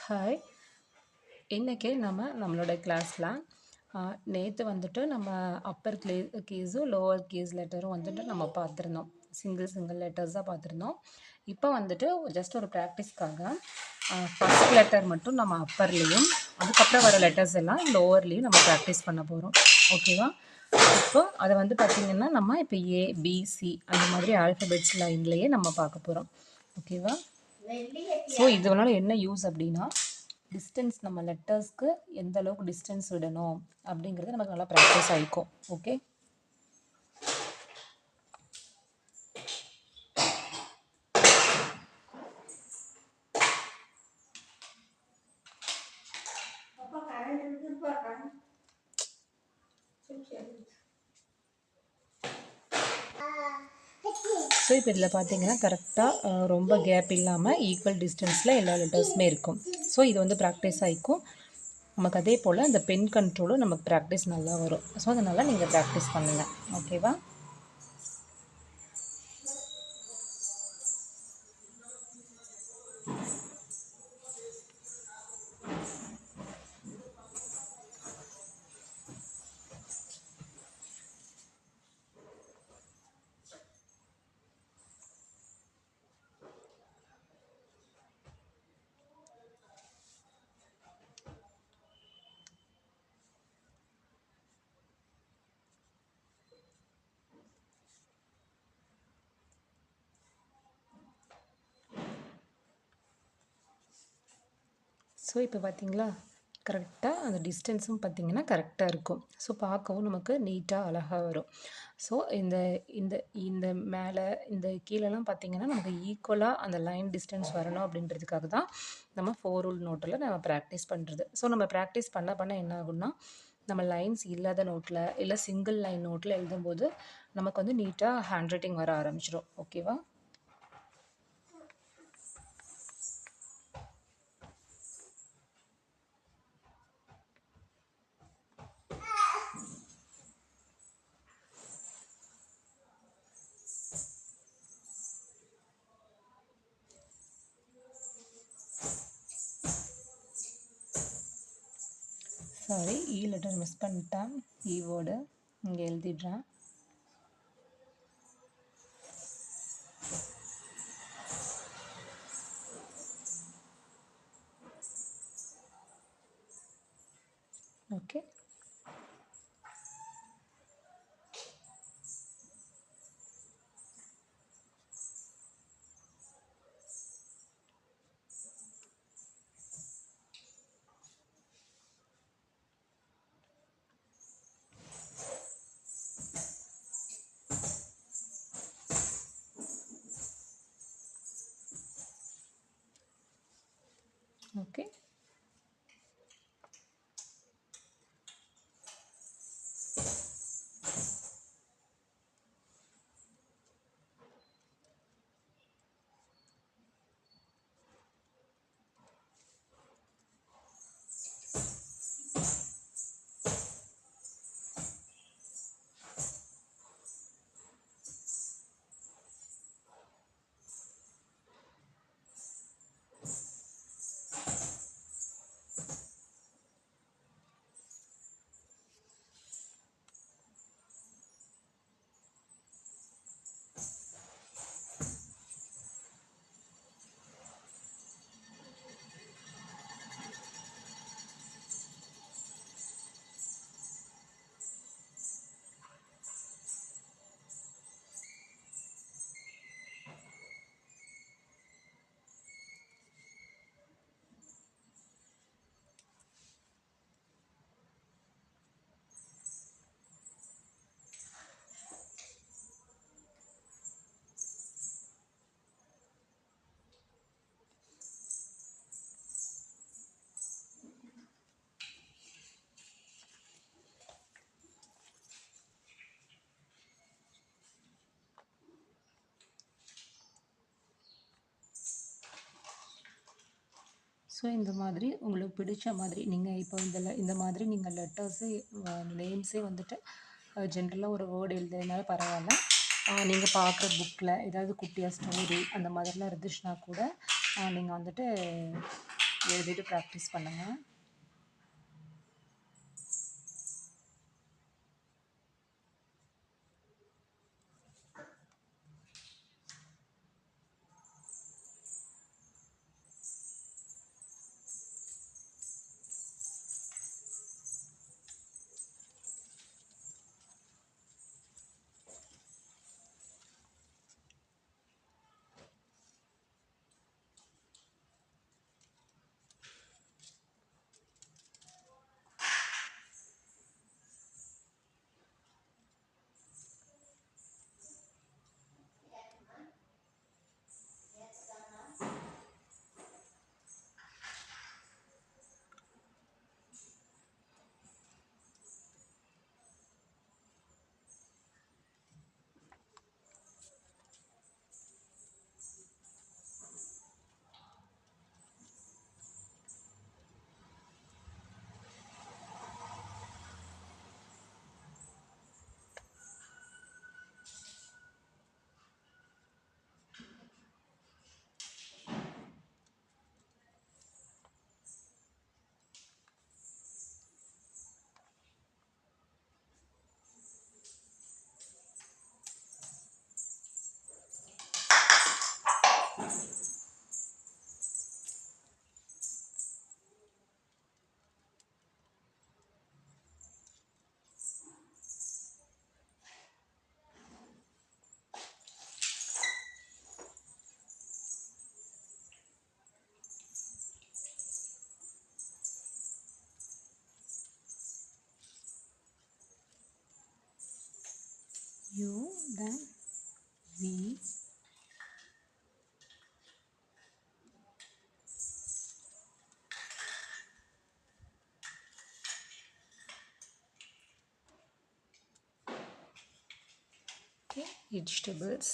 Hi. இன்னைக்கு நம்மளோட கிளாஸில் நேற்று வந்துட்டு நம்ம அப்பர் கேஸும் லோவர் கேஸ் லெட்டரும் வந்துட்டு நம்ம பார்த்துருந்தோம். சிங்கிள் லெட்டர்ஸாக பார்த்துருந்தோம். இப்போ வந்துட்டு ஜஸ்ட் ஒரு ப்ராக்டிஸ்க்காக ஃபஸ்ட் லெட்டர் மட்டும் நம்ம அப்பர்லேயும் அதுக்கப்புறம் வர லெட்டர்ஸ் எல்லாம் லோவர்லேயும் நம்ம ப்ராக்டிஸ் பண்ண போகிறோம். ஓகேவா? இப்போ அதை வந்து பார்த்திங்கன்னா நம்ம இப்போ ஏபிசி அந்த மாதிரி ஆல்ஃபபெட்ஸ் லைன்லேயே நம்ம பார்க்க போகிறோம். ஓகேவா? ஸோ இதனால என்ன யூஸ் அப்படின்னா, டிஸ்டன்ஸ் நம்ம லெட்டர்ஸ்க்கு எந்த அளவுக்கு டிஸ்டன்ஸ் விடணும் அப்படிங்கிறது நமக்கு நல்லா ப்ராக்டிஸ் ஆகிக்கும். ஓகே, ஸோ இப்போ இதில் பார்த்தீங்கன்னா கரெக்டாக ரொம்ப கேப் இல்லாமல் ஈக்குவல் டிஸ்டன்ஸில் எல்லா லெட்டர்ஸுமே இருக்கும். ஸோ இது வந்து ப்ராக்டிஸ் ஆகிக்கும் நமக்கு. அதே போல் இந்த பென் கண்ட்ரோலும் நமக்கு ப்ராக்டிஸ் நல்லா வரும். ஸோ அதனால் நீங்கள் ப்ராக்டிஸ் பண்ணுங்கள். ஓகேவா? ஸோ இப்போ பார்த்தீங்களா கரெக்டாக அந்த டிஸ்டன்ஸும் பார்த்திங்கன்னா கரெக்டாக இருக்கும். ஸோ பார்க்கவும் நமக்கு நீட்டாக அழகாக வரும். ஸோ இந்த இந்த இந்த மேலே இந்த கீழெல்லாம் பார்த்திங்கன்னா நமக்கு ஈக்குவலாக அந்த லைன் டிஸ்டன்ஸ் வரணும் அப்படின்றதுக்காக தான் நம்ம 4 ரூல் நோட்டில் நம்ம ப்ராக்டிஸ் பண்ணுறது. ஸோ நம்ம ப்ராக்டிஸ் பண்ண என்ன ஆகும்னா, நம்ம லைன்ஸ் இல்லாத நோட்டில் இல்லை சிங்கிள் லைன் நோட்டில் எழுதும்போது நமக்கு வந்து நீட்டாக ஹேண்ட் ரைட்டிங் வர ஆரம்பிச்சிடும். ஓகேவா? சாரி, இ லெட்டர் மிஸ் பண்ணிட்டேன். இ வேர்டு இங்கே எழுதிடுறேன். Okay, okay. ஸோ இந்த மாதிரி உங்களுக்கு பிடிச்ச மாதிரி நீங்கள் இப்போ இந்த மாதிரி நீங்கள் லெட்டர்ஸு நேம்ஸே வந்துட்டு ஜென்ரலாக ஒரு வேர்டு எழுதுறதுனால பரவாயில்ல. நீங்கள் பார்க்குற புக்கில் ஏதாவது குட்டியாக ஸ்டோரி அந்த மாதிரிலாம் இருந்துச்சுன்னா கூட நீங்கள் வந்துட்டு எழுதிட்டு ப்ராக்டிஸ் பண்ணுங்கள். U, then V, okay, vegetables.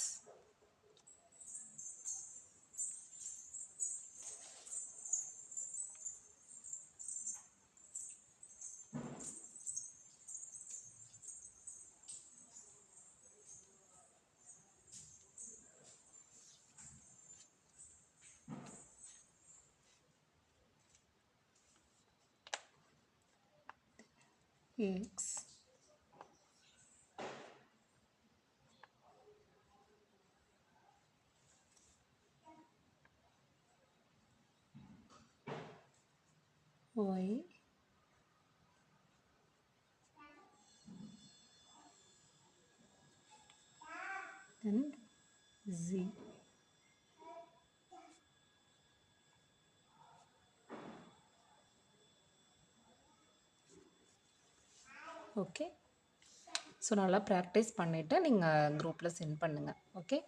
X, Y, then Z. Okay. So நல்லா ப்ராக்டிஸ் பண்ணிவிட்டு நீங்கள் குரூப்பில் சென்ட் பண்ணுங்கள். ஓகே.